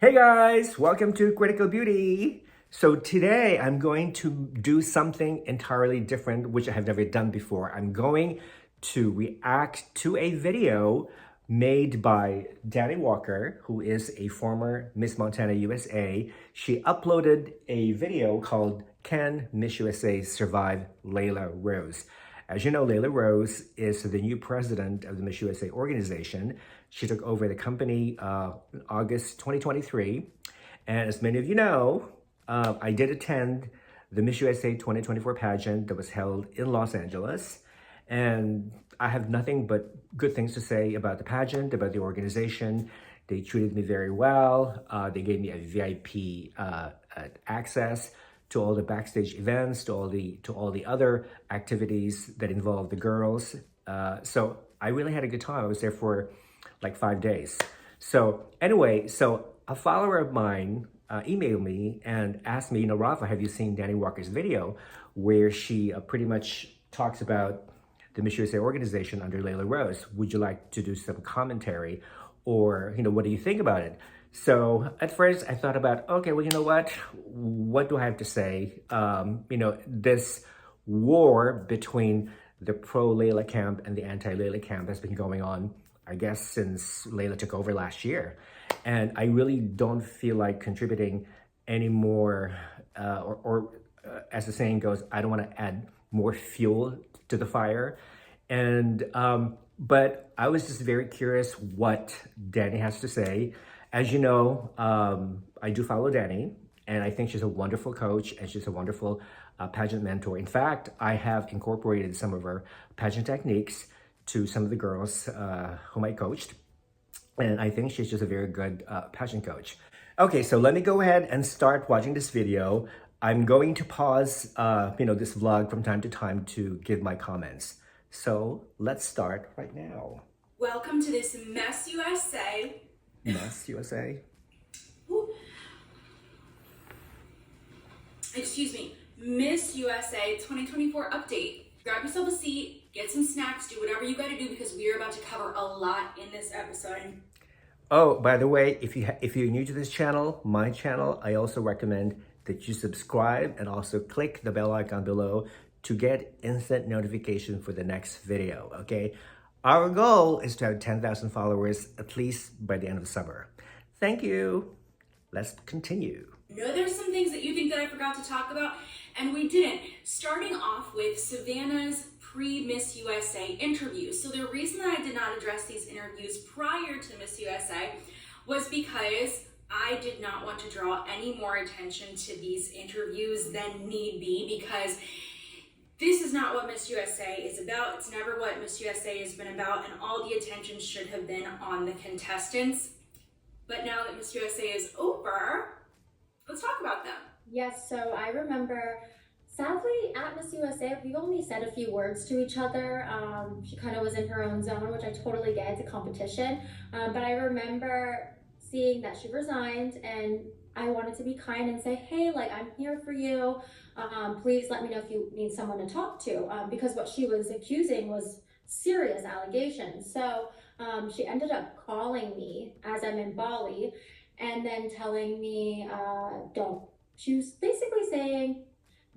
Hey guys, welcome to Critical Beauty. So today I'm going to do something entirely different, which I have never done before. I'm going to react to a video made by Dani Walker, who is a former Miss Montana USA. She uploaded a video called Can Miss USA Survive Laylah Rose? As you know, Laylah Rose is the new president of the Miss USA organization. She took over the company in August 2023. And as many of you know, I did attend the Miss USA 2024 pageant that was held in Los Angeles. And I have nothing but good things to say about the pageant, about the organization. They treated me very well. They gave me a VIP access to all the backstage events, to all the other activities that involve the girls. So I really had a good time. I was there for like 5 days. So anyway, so a follower of mine emailed me and asked me, Rafa, have you seen Dani Walker's video where she pretty much talks about the Miss USA organization under Laylah Rose? Would you like to do some commentary, or what do you think about it? So at first I thought about, okay, well, you know what do I have to say? This war between the pro-Laylah camp and the anti-Laylah camp has been going on, I guess, since Laylah took over last year. And I really don't feel like contributing any more, as the saying goes, I don't want to add more fuel to the fire. And, but I was just very curious what Dani has to say. As you know, I do follow Dani, and I think she's a wonderful coach, and she's a wonderful pageant mentor. In fact, I have incorporated some of her pageant techniques to some of the girls whom I coached, and I think she's just a very good pageant coach. Okay, so let me go ahead and start watching this video. I'm going to pause, this vlog from time to time to give my comments. So let's start right now. Welcome to this Mess USA. Miss USA. Excuse me, Miss USA 2024 update. Grab yourself a seat, get some snacks, do whatever you gotta do because we are about to cover a lot in this episode. Oh, by the way, if you're new to this channel, my channel, I also recommend that you subscribe and also click the bell icon below to get instant notification for the next video, okay? Our goal is to have 10,000 followers at least by the end of the summer. Thank you. Let's continue. No, there's some things that you think that I forgot to talk about, and we didn't. Starting off with Savannah's pre-Miss USA interviews. So the reason that I did not address these interviews prior to Miss USA was because I did not want to draw any more attention to these interviews than need be, because this is not what Miss USA is about. It's never what Miss USA has been about, and all the attention should have been on the contestants. But now that Miss USA is over, let's talk about them. Yes, so I remember, sadly, at Miss USA, we only said a few words to each other. She kind of was in her own zone, which I totally get. It's a competition. But I remember seeing that she resigned, and I wanted to be kind and say, hey, I'm here for you. Please let me know if you need someone to talk to, because what she was accusing was serious allegations. So she ended up calling me as I'm in Bali and then telling me, she was basically saying,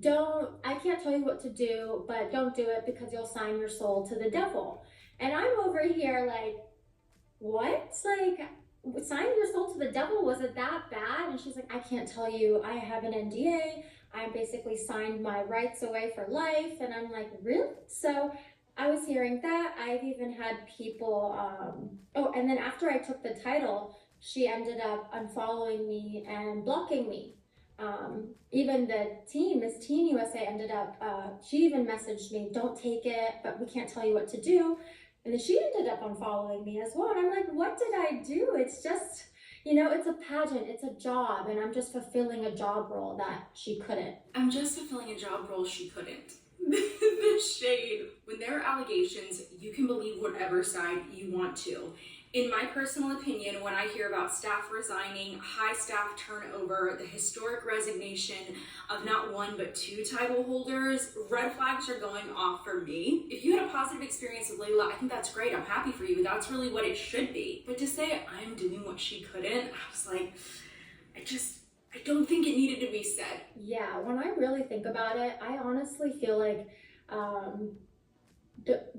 I can't tell you what to do, but don't do it because you'll sign your soul to the devil. And I'm over here like, what? Signing your soul to the devil, was it that bad? And she's like, I can't tell you, I have an NDA. I basically signed my rights away for life. And I'm like, really? So I was hearing that. I've even had people, and then after I took the title, she ended up unfollowing me and blocking me. Even the team, Miss Teen USA ended up, she even messaged me, don't take it, but we can't tell you what to do. And then she ended up unfollowing me as well. And I'm like, what did I do? It's just, it's a pageant, it's a job, and I'm just fulfilling a job role that she couldn't. I'm just fulfilling a job role she couldn't. The shade. When there are allegations, you can believe whatever side you want to. In my personal opinion, when I hear about staff resigning, high staff turnover, the historic resignation of not one but 2 title holders, red flags are going off for me. If you had a positive experience with Laylah, I think that's great. I'm happy for you. That's really what it should be. But to say I'm doing what she couldn't, I was like, I don't think it needed to be said. Yeah, when I really think about it, I honestly feel like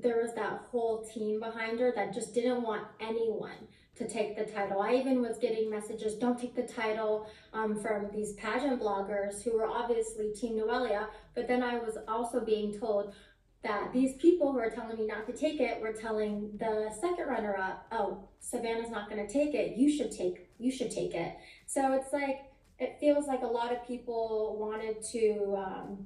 there was that whole team behind her that just didn't want anyone to take the title. I even was getting messages, don't take the title, from these pageant bloggers who were obviously Team Noelia, but then I was also being told that these people who are telling me not to take it were telling the second runner-up, oh, Savannah's not going to take it, you should take it. So it's like, it feels like a lot of people wanted to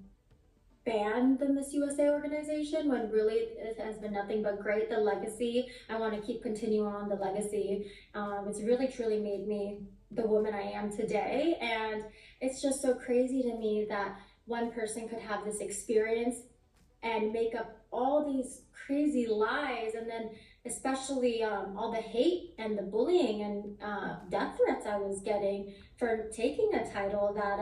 ban the Miss USA organization when really it has been nothing but great. The legacy, I want to keep continuing on the legacy. It's really truly made me the woman I am today, and it's just so crazy to me that one person could have this experience and make up all these crazy lies, and then especially all the hate and the bullying and death threats I was getting for taking a title that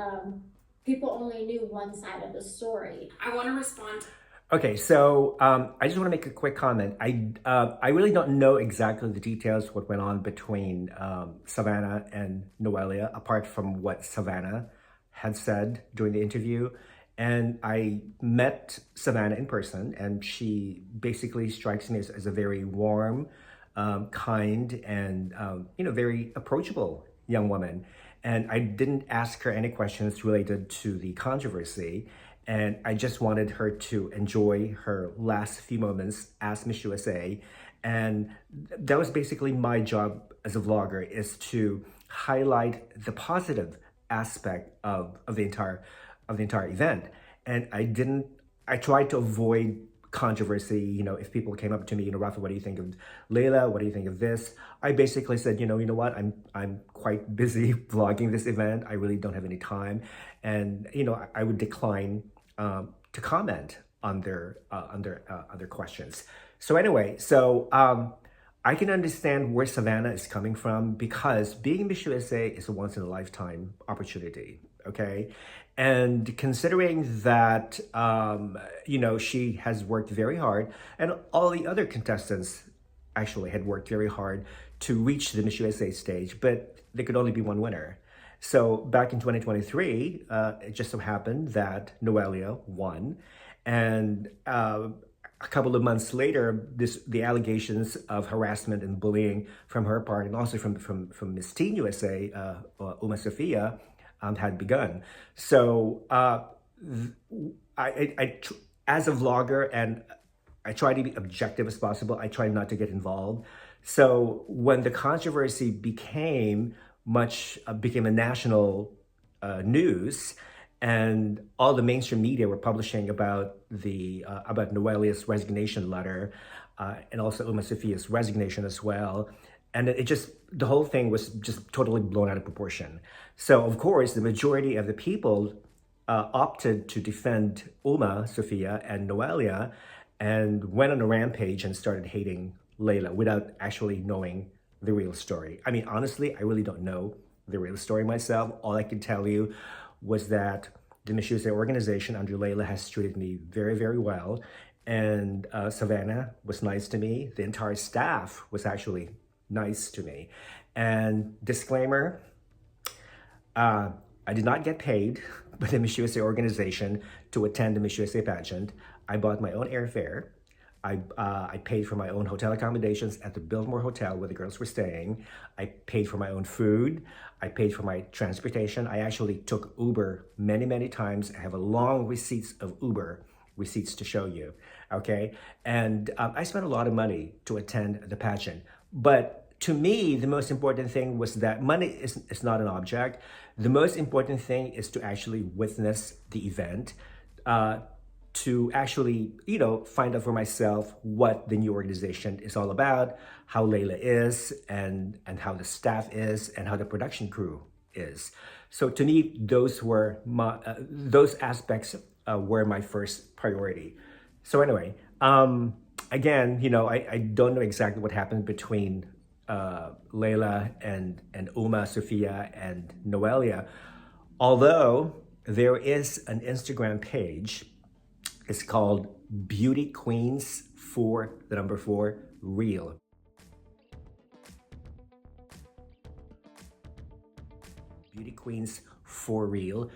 people only knew one side of the story. I want to respond. Okay, so I just want to make a quick comment. I really don't know exactly the details what went on between Savannah and Noelia, apart from what Savannah had said during the interview. And I met Savannah in person, and she basically strikes me as a very warm, kind, and very approachable young woman. And I didn't ask her any questions related to the controversy. And I just wanted her to enjoy her last few moments as Miss USA. And that was basically my job as a vlogger, is to highlight the positive aspect of the entire event. And I tried to avoid controversy. If people came up to me, Rafa, what do you think of Laylah? What do you think of this? I basically said, you know what, I'm quite busy vlogging this event. I really don't have any time. And, I would decline to comment on their questions. So anyway, I can understand where Savannah is coming from, because being Miss USA is a once in a lifetime opportunity. Okay. And considering that, she has worked very hard, and all the other contestants actually had worked very hard to reach the Miss USA stage, but there could only be one winner. So back in 2023, it just so happened that Noelia won. And a couple of months later, the allegations of harassment and bullying from her part, and also from Miss Teen USA, Uma Sophia, had begun. So as a vlogger, and I try to be objective as possible, I try not to get involved. So when the controversy became a national news, and all the mainstream media were publishing about about Noelia's resignation letter, and also Uma Sophia's resignation as well. And the whole thing was just totally blown out of proportion. So of course, the majority of the people opted to defend Uma Sophia and Noelia, and went on a rampage and started hating Laylah without actually knowing the real story. I mean, honestly, I really don't know the real story myself. All I can tell you was that the Miss USA organization under Laylah has treated me very, very well. And Savannah was nice to me. The entire staff was actually nice to me. And disclaimer, I did not get paid by the Miss USA organization to attend the Miss USA pageant. I bought my own airfare. I paid for my own hotel accommodations at the Biltmore Hotel where the girls were staying. I paid for my own food. I paid for my transportation. I actually took Uber many, many times. I have a long receipts of Uber receipts to show you, okay? And I spent a lot of money to attend the pageant. But to me, the most important thing was that money is not an object. The most important thing is to actually witness the event, to actually, find out for myself what the new organization is all about, how Laylah is, and how the staff is, and how the production crew is. So to me, those aspects were my first priority. So anyway, again, I don't know exactly what happened between Laylah and Uma, Sophia, and Noelia, although there is an Instagram page. It's called Beauty Queens 4 Real. Beauty Queens for Real.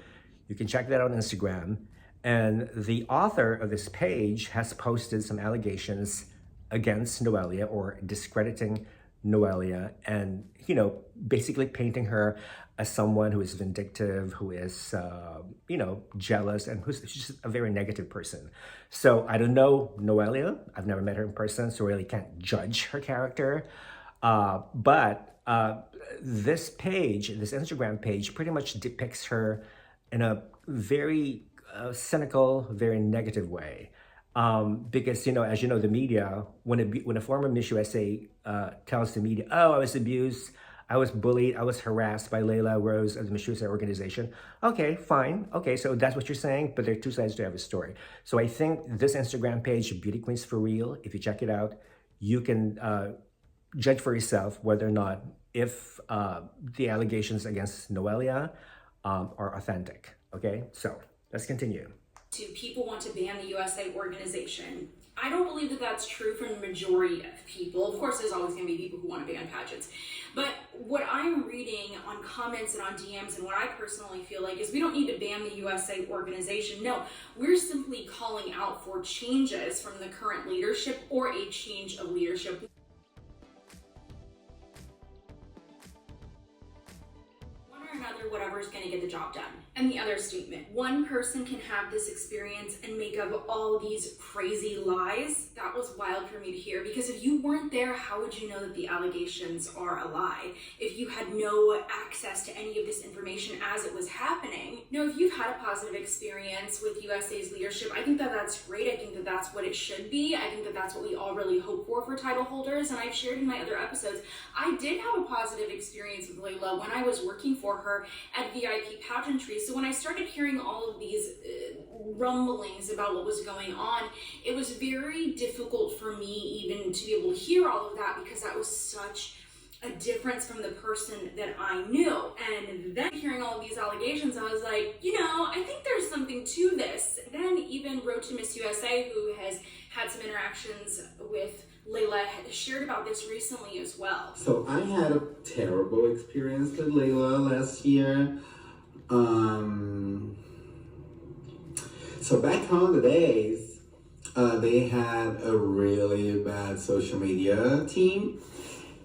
You can check that out on Instagram. And the author of this page has posted some allegations against Noelia or discrediting Noelia and, basically painting her as someone who is vindictive, who is, jealous, and who's just a very negative person. So I don't know Noelia. I've never met her in person, so I really can't judge her character. But this page, this Instagram page, pretty much depicts her in a very cynical, very negative way. Because, as you know, the media, when a former Miss USA tells the media, oh, I was abused, I was bullied, I was harassed by Laylah Rose of the Miss USA organization. Okay, fine. Okay, so that's what you're saying, but there are two sides to every story. So I think this Instagram page, Beauty Queens for Real, if you check it out, you can judge for yourself whether or not if the allegations against Noelia are authentic. Okay, so let's continue. People want to ban the USA organization. I don't believe that that's true for the majority of people. Of course, there's always going to be people who want to ban pageants. But what I'm reading on comments and on DMs and what I personally feel like is we don't need to ban the USA organization. No, we're simply calling out for changes from the current leadership or a change of leadership. One or another, whatever is going to get the job done. And the other statement, one person can have this experience and make up all these crazy lies. That was wild for me to hear, because if you weren't there, how would you know that the allegations are a lie? If you had no access to any of this information as it was happening. No, if you've had a positive experience with USA's leadership, I think that that's great. I think that that's what it should be. I think that that's what we all really hope for title holders. And I've shared in my other episodes, I did have a positive experience with Laylah when I was working for her at VIP Pageantry. So when I started hearing all of these rumblings about what was going on, it was very difficult for me even to be able to hear all of that, because that was such a difference from the person that I knew. And then hearing all of these allegations, I was like, I think there's something to this. Then even Road to Miss USA, who has had some interactions with Laylah, shared about this recently as well. So I had a terrible experience with Laylah last year. So back on the days, they had a really bad social media team,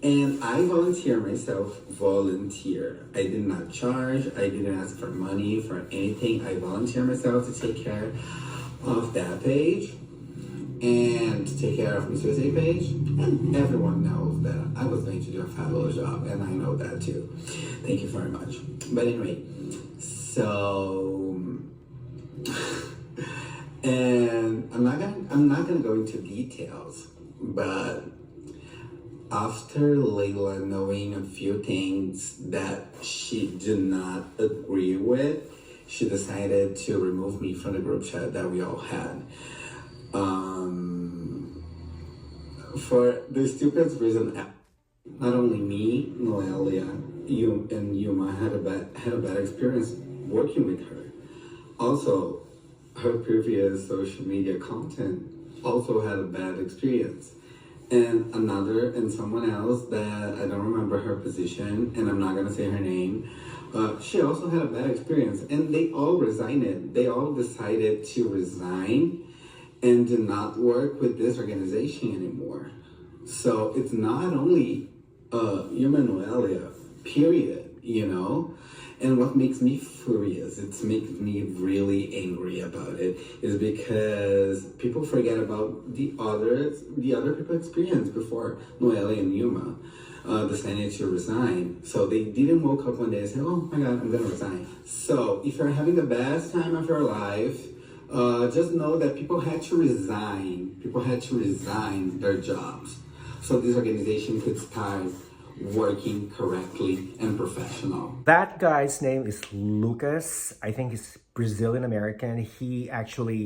and I volunteer myself. I did not charge. I didn't ask for money for anything. I volunteer myself to take care of that page and to take care of Miss USA page. And everyone knows that I was going to do a fabulous job, and I know that too. Thank you very much. But anyway, so and I'm not gonna go into details, but after Laylah knowing a few things that she did not agree with, she decided to remove me from the group chat that we all had. For the stupidest reason, not only me, Noelia, you and Yuma had a bad experience working with her. Also, her previous social media content also had a bad experience. And someone else that I don't remember her position, and I'm not gonna say her name, she also had a bad experience. And they all resigned. They all decided to resign and do not work with this organization anymore. So it's not only Yuma Noelia, period, And what makes me furious, it makes me really angry about it, is because people forget about the other people's experience before Noelia and Yuma decided to resign. So they didn't woke up one day and say, oh my God, I'm gonna resign. So if you're having the best time of your life, just know that people had to resign. People had to resign their jobs so this organization could start working correctly and professional. That guy's name is Lucas. I think he's Brazilian American. He actually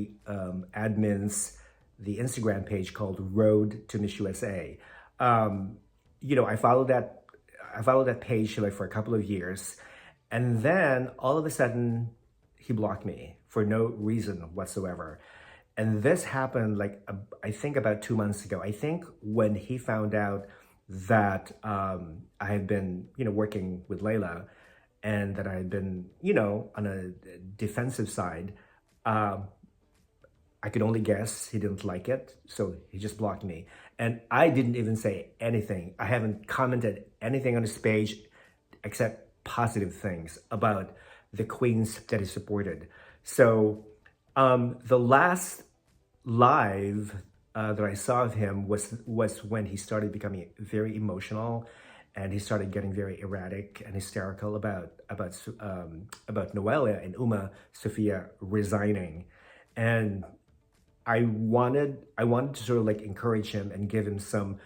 admins the Instagram page called Road to Miss USA. I followed that page for a couple of years, and then all of a sudden he blocked me for no reason whatsoever. And this happened I think about 2 months ago. I think when he found out that I had been, working with Laylah, and that I'd been, on a defensive side. I could only guess he didn't like it, so he just blocked me. And I didn't even say anything. I haven't commented anything on his page except positive things about the queens that he supported. So the last live that I saw of him was when he started becoming very emotional, and he started getting very erratic and hysterical about Noelia and Uma Sophia resigning. And I wanted to sort of like encourage him and give him some,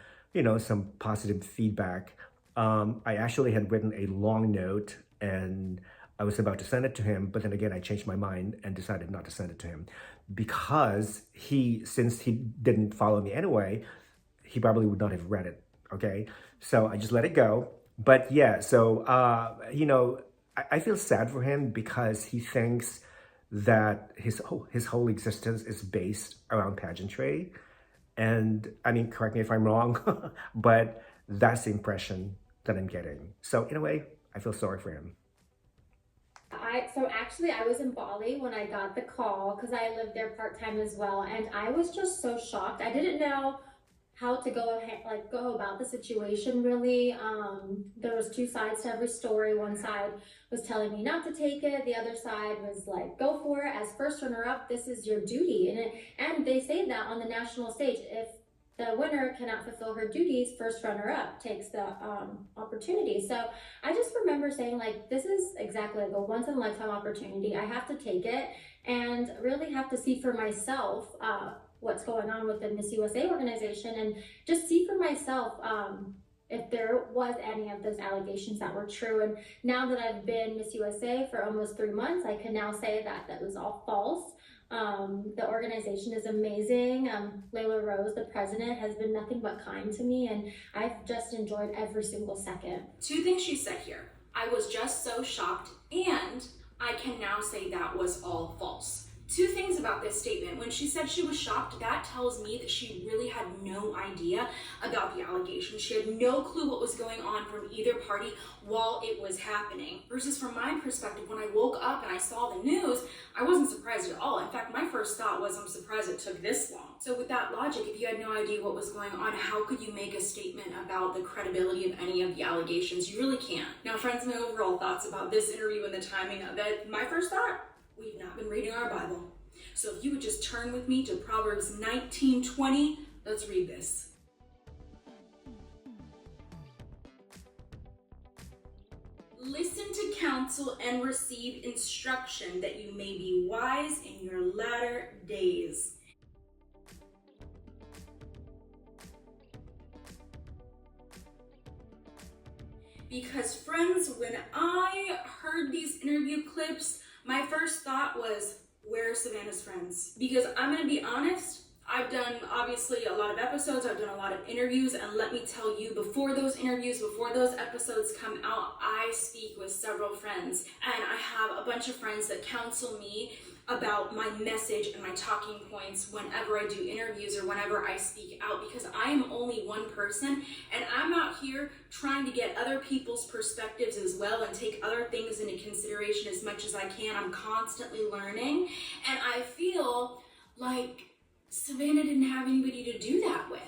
some positive feedback. I actually had written a long note and I was about to send it to him, but then again, I changed my mind and decided not to send it to him because since he didn't follow me anyway, he probably would not have read it. Okay. So I just let it go. But yeah, so, I feel sad for him because he thinks that his whole existence is based around pageantry. And I mean, correct me if I'm wrong, but that's the impression that I'm getting. So in a way, I feel sorry for him. So actually I was in Bali when I got the call because I lived there part-time as well, and I was just so shocked. I didn't know how to go about the situation really. There was two sides to every story. One side was telling me not to take it. The other side was like, go for it. As first runner-up, this is your duty. And they say that on the national stage, if the winner cannot fulfill her duties, first runner-up takes the opportunity. So I just remember saying, like, this is exactly like a once-in-a-lifetime opportunity. I have to take it and really have to see for myself what's going on with the Miss USA organization, and just see for myself if there was any of those allegations that were true. And now that I've been Miss USA for almost 3 months, I can now say that that was all false. The organization is amazing. Laylah Rose, the president, has been nothing but kind to me, and I've just enjoyed every single second. Two things she said here. I was just so shocked, and I can now say that was all false. Two things about this statement. When she said she was shocked, that tells me that she really had no idea about the allegations. She had no clue what was going on from either party while it was happening. Versus from my perspective, when I woke up and I saw the news, I wasn't surprised at all. In fact, my first thought was, I'm surprised it took this long. So with that logic, if you had no idea what was going on, how could you make a statement about the credibility of any of the allegations? You really can't. Now, friends, my overall thoughts about this interview and the timing of it, my first thought, we've not been reading our Bible. So if you would just turn with me to Proverbs 19:20, let's read this. Listen to counsel and receive instruction, that you may be wise in your latter days. Because friends, when I heard these interview clips, my first thought was, where are Savannah's friends? Because I'm gonna be honest, I've done obviously a lot of episodes, I've done a lot of interviews, and let me tell you, before those interviews, before those episodes come out, I speak with several friends, and I have a bunch of friends that counsel me about my message and my talking points whenever I do interviews or whenever I speak out, because I am only one person and I'm out here trying to get other people's perspectives as well and take other things into consideration as much as I can. I'm constantly learning, and I feel like Savannah didn't have anybody to do that with.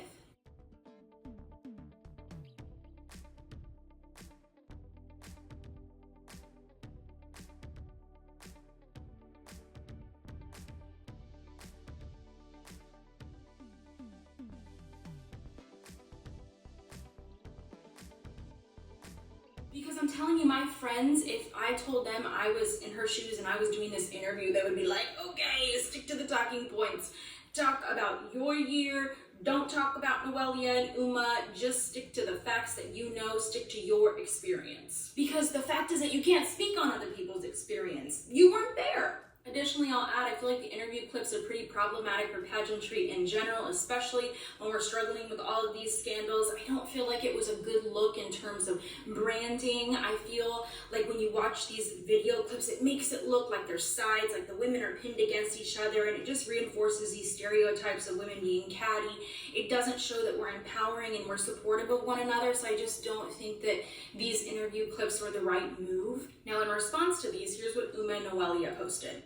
Because I'm telling you, my friends, if I told them I was in her shoes and I was doing this interview, they would be like, okay, stick to the talking points. Talk about your year. Don't talk about Noelia and Uma. Just stick to the facts that you know. Stick to your experience. Because the fact is that you can't speak on other people's experience. You weren't there. Additionally, I'll add, I feel like the interview clips are pretty problematic for pageantry in general, especially when we're struggling with all of these scandals. I don't feel like it was a good look in terms of branding. I feel like when you watch these video clips, it makes it look like there's sides, like the women are pinned against each other, and it just reinforces these stereotypes of women being catty. It doesn't show that we're empowering and we're supportive of one another, so I just don't think that these interview clips were the right move. Now, in response to these, here's what Uma and Noelia posted.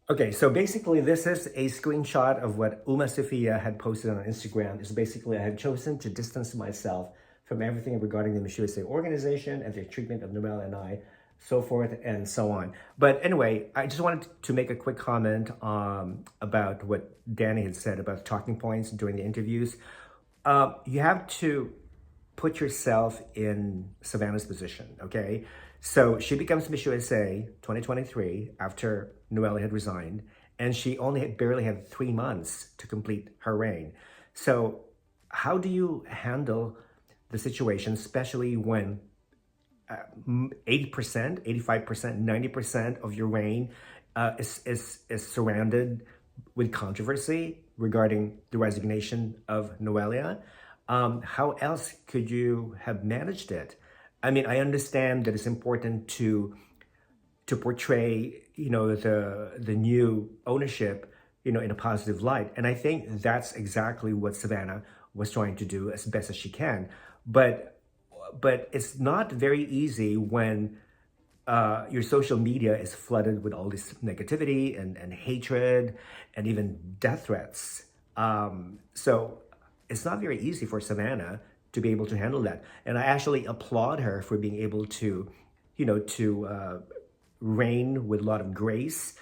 Okay, so basically this is a screenshot of what Uma Sophia had posted on Instagram. It's basically, I have chosen to distance myself from everything regarding the Miss USA organization and their treatment of Noelle and I, so forth and so on. But anyway, I just wanted to make a quick comment about what Dani had said about talking points during the interviews. You have to put yourself in Savannah's position, okay? So she becomes Miss USA 2023 after Noelle had resigned, and she barely had 3 months to complete her reign. So how do you handle the situation, especially when 80%, 85%, 90% of your reign is surrounded with controversy regarding the resignation of Noelia? How else could you have managed it? I mean, I understand that it's important to portray, the new ownership, in a positive light. And I think that's exactly what Savannah was trying to do as best as she can. But it's not very easy when your social media is flooded with all this negativity and hatred and even death threats. So it's not very easy for Savannah to be able to handle that. And I actually applaud her for being able to, reign with a lot of grace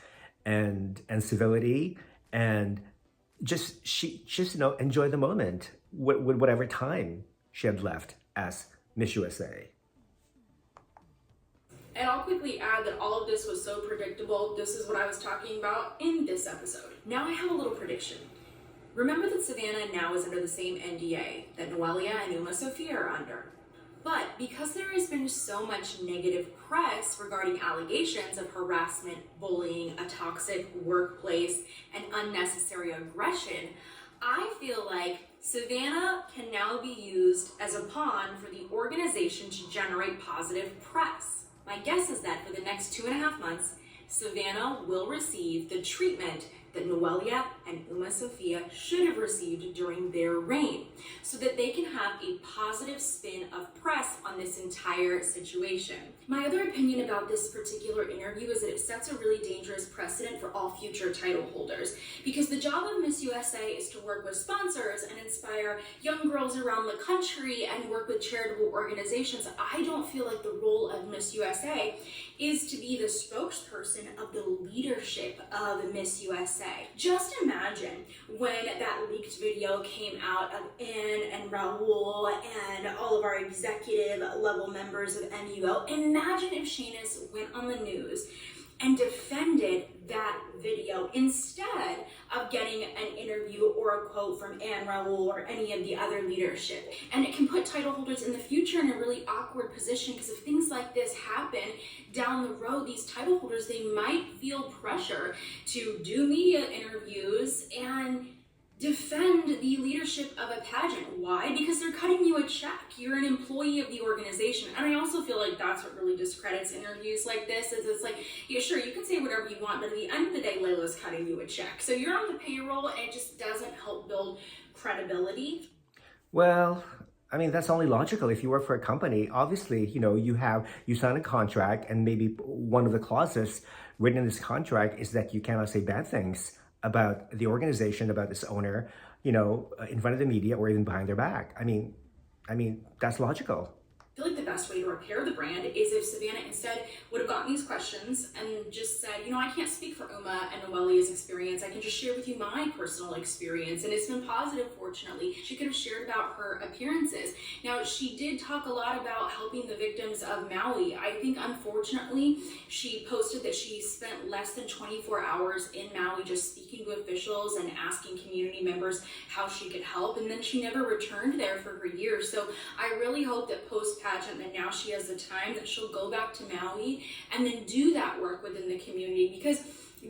and civility, and just enjoy the moment with whatever time she had left as Miss USA. And I'll quickly add that all of this was so predictable. This is what I was talking about in this episode. Now I have a little prediction. Remember that Savannah now is under the same NDA that Noelia and Uma Sophia are under. But because there has been so much negative press regarding allegations of harassment, bullying, a toxic workplace, and unnecessary aggression, I feel like Savannah can now be used as a pawn for the organization to generate positive press. My guess is that for the next 2.5 months, Savannah will receive the treatment that Noelia and Uma Sophia should have received during their reign, so that they can have a positive spin of press on this entire situation. My other opinion about this particular interview is that it sets a really dangerous precedent for all future title holders, because the job of Miss USA is to work with sponsors and inspire young girls around the country and work with charitable organizations. I don't feel like the role of Miss USA is to be the spokesperson of the leadership of Miss USA. Just imagine when that leaked video came out of Anne and Raul and all of our executive level members of MUO. Imagine if Shanice went on the news and defended that video instead of getting an interview or a quote from Anne Raul or any of the other leadership. And it can put title holders in the future in a really awkward position, because if things like this happen down the road, these title holders, they might feel pressure to do media interviews and defend the leadership of a pageant. Why? Because they're cutting you a check. You're an employee of the organization. And I also feel like that's what really discredits interviews like this, is it's like, yeah, sure, you can say whatever you want, but at the end of the day, Laylah's cutting you a check. So you're on the payroll, and it just doesn't help build credibility. Well, I mean, that's only logical. If you work for a company, obviously, you sign a contract, and maybe one of the clauses written in this contract is that you cannot say bad things about the organization, about its owner, in front of the media or even behind their back. I mean, that's logical. I feel like the best way to repair the brand is if Savannah instead would have gotten these questions and just said, you know, I can't speak for Uma and Noelia's experience. I can just share with you my personal experience. And it's been positive, fortunately. She could have shared about her appearances. Now, she did talk a lot about helping the victims of Maui. I think, unfortunately, she posted that she spent less than 24 hours in Maui just speaking to officials and asking community members how she could help. And then she never returned there for her years. So I really hope that post-pageant, that now she has the time, that she'll go back to Maui and then do that work within the community. Because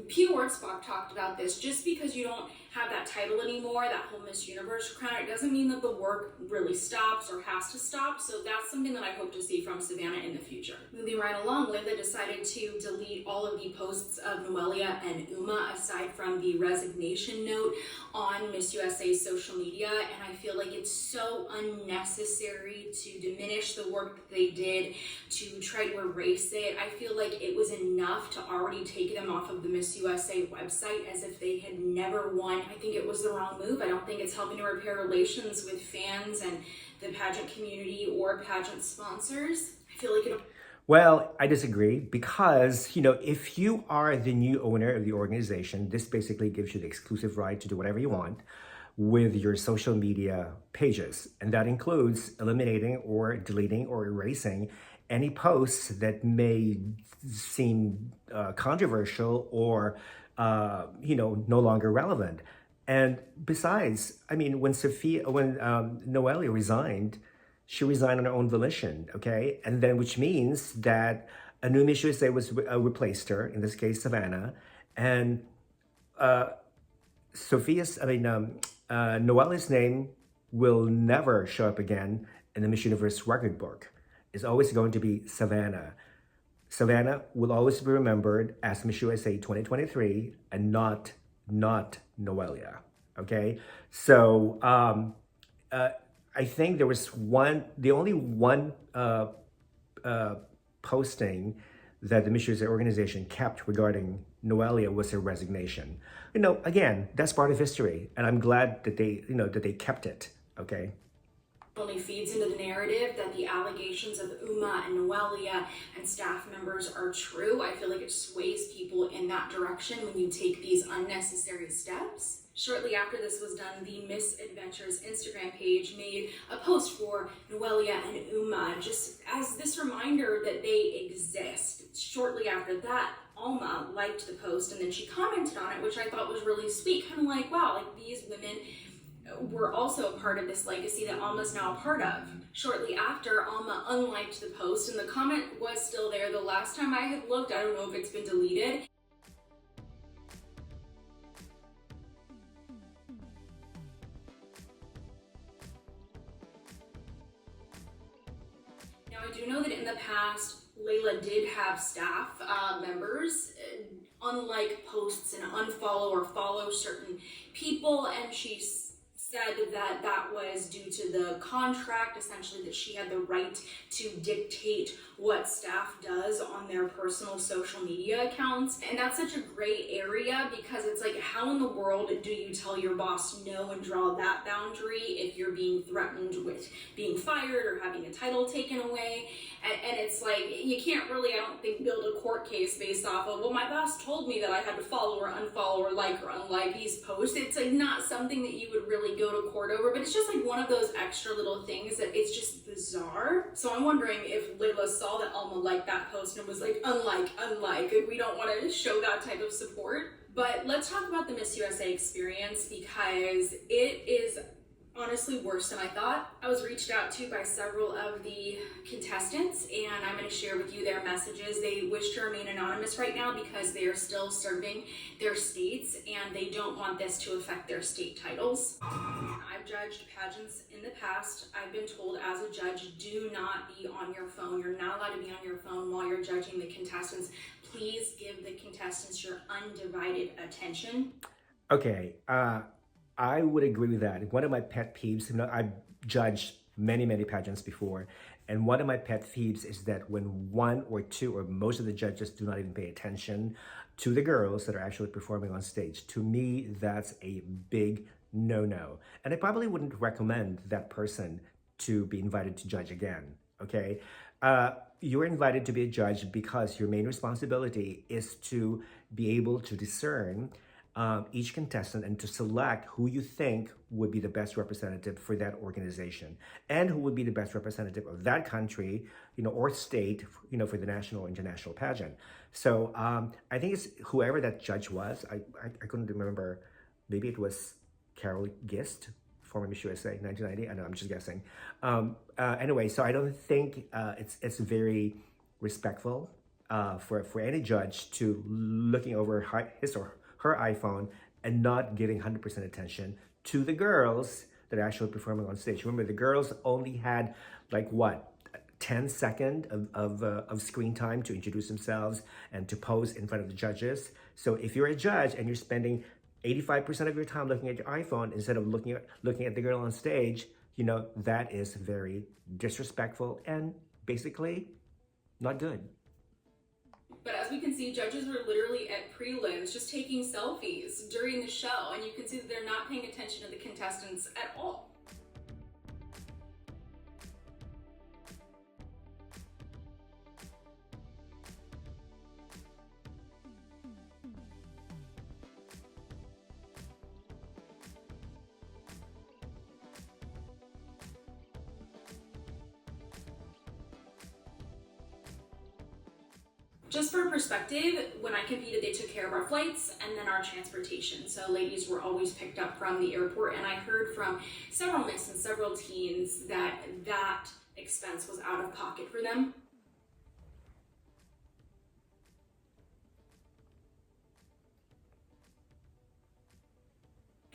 Pia Wurtzbach talked about this, just because you don't have that title anymore, that whole Miss Universe crown, it doesn't mean that the work really stops or has to stop. So that's something that I hope to see from Savannah in the future. Moving right along, Laylah decided to delete all of the posts of Noelia and Uma, aside from the resignation note on Miss USA's social media. And I feel like it's so unnecessary to diminish the work that they did, to try to erase it. I feel like it was enough to already take them off of the Miss USA website as if they had never won. I think it was the wrong move. I don't think it's helping to repair relations with fans and the pageant community or pageant sponsors. I feel like Well, I disagree because, if you are the new owner of the organization, this basically gives you the exclusive right to do whatever you want with your social media pages. And that includes eliminating or deleting or erasing any posts that may seem controversial or, no longer relevant. And besides, when Noelia resigned, she resigned on her own volition, okay? And then, which means that a new Miss USA was replaced her, in this case, Savannah. And Noelia's name will never show up again in the Miss Universe record book. It's always going to be Savannah. Savannah will always be remembered as Miss USA 2023 and not Noelia, okay? So I think there was the only one posting that the Miss USA organization kept regarding Noelia was her resignation. Again, that's part of history, and I'm glad that they kept it, okay? Only feeds into the narrative that the allegations of Uma and Noelia and staff members are true. I feel like it sways people in that direction when you take these unnecessary steps. Shortly after this was done, the Miss Adventures Instagram page made a post for Noelia and Uma, just as this reminder that they exist. Shortly after that, Alma liked the post and then she commented on it, which I thought was really sweet. Kind of like, wow, like these women were also a part of this legacy that Alma's now a part of. Shortly after, Alma unliked the post and the comment was still there. The last time I had looked, I don't know if it's been deleted. Now, I do know that in the past, Laylah did have staff members unlike posts and unfollow or follow certain people, and she said that that was due to the contract, essentially that she had the right to dictate what staff does on their personal social media accounts. And that's such a gray area because it's like, how in the world do you tell your boss no and draw that boundary if you're being threatened with being fired or having a title taken away? And it's like, you can't really, I don't think, build a court case based off of, well, my boss told me that I had to follow or unfollow or like or unlike these posts. It's like not something that you would really go to court over, but it's just like one of those extra little things that it's just bizarre. So I'm wondering if Laylah saw that Alma liked that post and was like, unlike, we don't want to show that type of support. But let's talk about the Miss USA experience because it is honestly worse than I thought. I was reached out to by several of the contestants and I'm going to share with you their messages. They wish to remain anonymous right now because they are still serving their states and they don't want this to affect their state titles. I've judged pageants in the past. I've been told as a judge, do not be on your phone. You're not allowed to be on your phone while you're judging the contestants. Please give the contestants your undivided attention. Okay, I would agree with that. One of my pet peeves, I've judged many pageants before, and one of my pet peeves is that when one or two or most of the judges do not even pay attention to the girls that are actually performing on stage. To me, that's a big no-no. And I probably wouldn't recommend that person to be invited to judge again, okay? you're invited to be a judge because your main responsibility is to be able to discern each contestant and to select who you think would be the best representative for that organization and who would be the best representative of that country, or state, for the national or international pageant. So I think it's whoever that judge was. I couldn't remember. Maybe it was Carol Gist, former Miss USA 1990. I know, I'm just guessing. Anyway, so I don't think it's very respectful for any judge to looking over his or her iPhone and not giving 100% attention to the girls that are actually performing on stage. Remember, the girls only had 10 seconds of screen time to introduce themselves and to pose in front of the judges. So if you're a judge and you're spending 85% of your time looking at your iPhone instead of looking at the girl on stage, that is very disrespectful and basically not good. But as we can see, judges were literally at prelims just taking selfies during the show, and you can see that they're not paying attention to the contestants at all. Just for perspective, when I competed, they took care of our flights and then our transportation. So ladies were always picked up from the airport, and I heard from several Miss and several teens that that expense was out of pocket for them.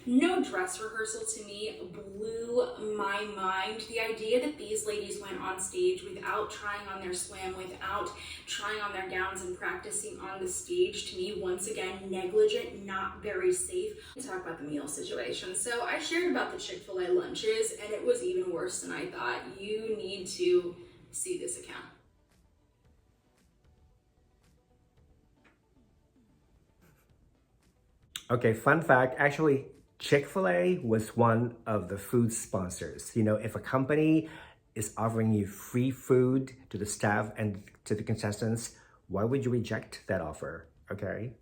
No dress rehearsal to me blew my mind. The idea that these ladies went on stage without trying on their swim, without trying on their gowns and practicing on the stage, to me, once again, negligent, not very safe. Let's talk about the meal situation. So I shared about the Chick-fil-A lunches, and it was even worse than I thought. You need to see this account. Okay, fun fact, actually, Chick-fil-A was one of the food sponsors. If a company is offering you free food to the staff and to the contestants, why would you reject that offer? Okay?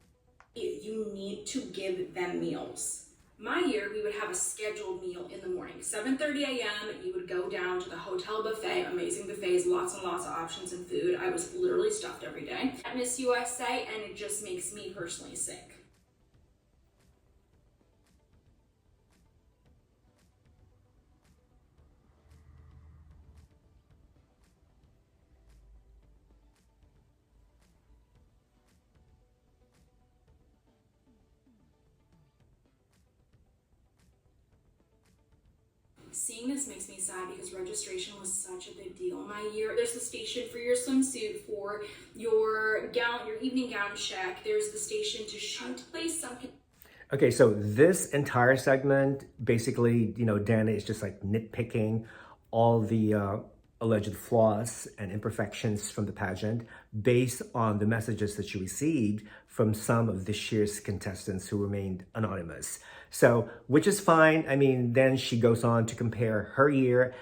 You need to give them meals. My year, we would have a scheduled meal in the morning. 7:30 a.m., you would go down to the hotel buffet, amazing buffets, lots and lots of options and food. I was literally stuffed every day at Miss USA, and it just makes me personally sick. Seeing this makes me sad because registration was such a big deal my year. There's the station for your swimsuit, for your gown, your evening gown check. There's the station to shoot, place some. Okay, so this entire segment, basically, Dana is just nitpicking all the alleged flaws and imperfections from the pageant based on the messages that she received from some of this year's contestants who remained anonymous. So, which is fine. I mean, then she goes on to compare her year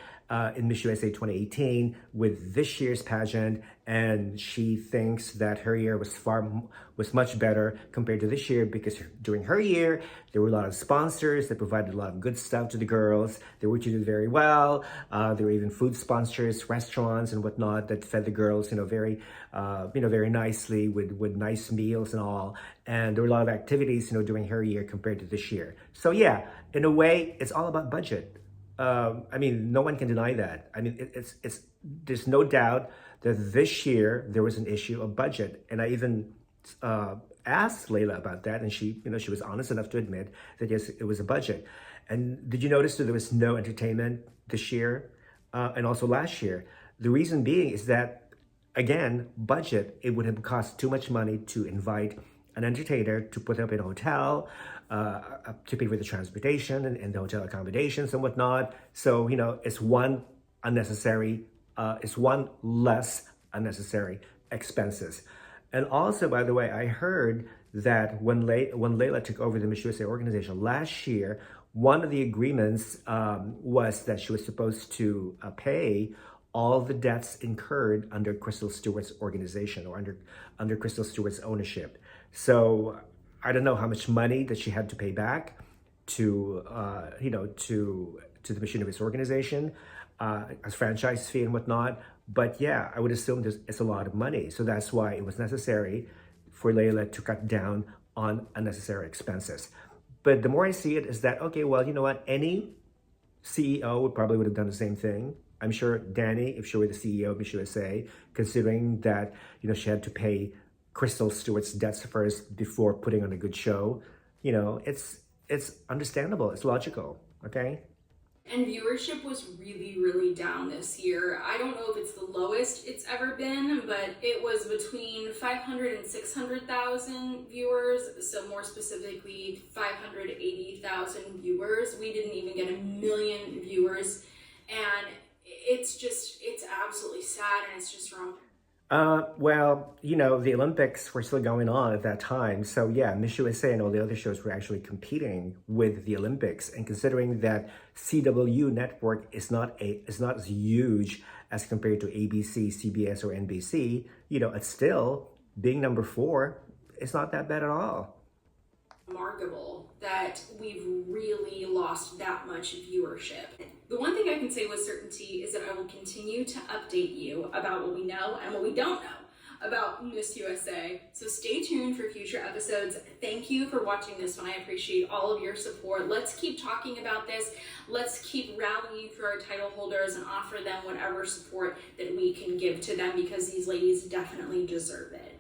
in Miss USA 2018 with this year's pageant, and she thinks that her year was much better compared to this year because during her year there were a lot of sponsors that provided a lot of good stuff to the girls. They were treated very well. There were even food sponsors, restaurants and whatnot that fed the girls, very nicely with nice meals and all. And there were a lot of activities, during her year compared to this year. So yeah, in a way, it's all about budget. I mean, no one can deny that. I mean, there's no doubt that this year there was an issue of budget. And I even asked Laylah about that, and she was honest enough to admit that yes, it was a budget. And did you notice that there was no entertainment this year and also last year? The reason being is that, again, budget, it would have cost too much money to invite an entertainer to put up in a hotel, to pay for the transportation and the hotel accommodations and whatnot. So, it's one less unnecessary expenses. And also, by the way, I heard that when Laylah took over the Miss USA organization last year, one of the agreements was that she was supposed to pay all the debts incurred under Crystal Stewart's organization or under Crystal Stewart's ownership. So I don't know how much money that she had to pay back to to the Miss Universe organization as franchise fee and whatnot. But yeah, I would assume it's a lot of money. So that's why it was necessary for Laylah to cut down on unnecessary expenses. But the more I see it is that, okay, well, you know what? Any CEO would have done the same thing. I'm sure Dani, if she were the CEO of Miss USA, considering that, she had to pay Crystal Stewart's debts first before putting on a good show, it's understandable. It's logical, okay? And viewership was really, really down this year. I don't know if it's the lowest it's ever been, but it was between 500 and 600,000 viewers. So more specifically, 580,000 viewers. We didn't even get 1 million viewers. And it's absolutely sad, and it's just wrong. Well, the Olympics were still going on at that time. So yeah, Miss USA and all the other shows were actually competing with the Olympics. And considering that CW network is not as huge as compared to ABC, CBS, or NBC, it's still being number 4. It's not that bad at all. Remarkable that we've really lost that much viewership. The one thing I can say with certainty is that I will continue to update you about what we know and what we don't know about Miss USA. So stay tuned for future episodes. Thank you for watching this one. I appreciate all of your support. Let's keep talking about this. Let's keep rallying for our title holders and offer them whatever support that we can give to them, because these ladies definitely deserve it.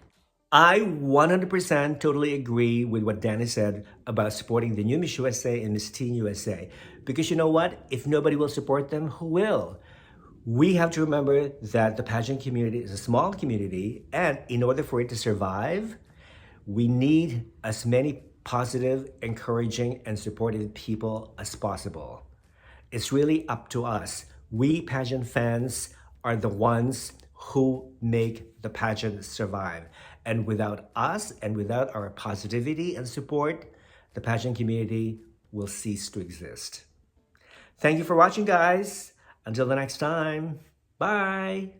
I 100% totally agree with what Dani said about supporting the new Miss USA and Miss Teen USA. Because you know what? If nobody will support them, who will? We have to remember that the pageant community is a small community, and in order for it to survive, we need as many positive, encouraging, and supportive people as possible. It's really up to us. We pageant fans are the ones who make the pageant survive. And without us and without our positivity and support, the pageant community will cease to exist. Thank you for watching, guys. Until the next time, bye.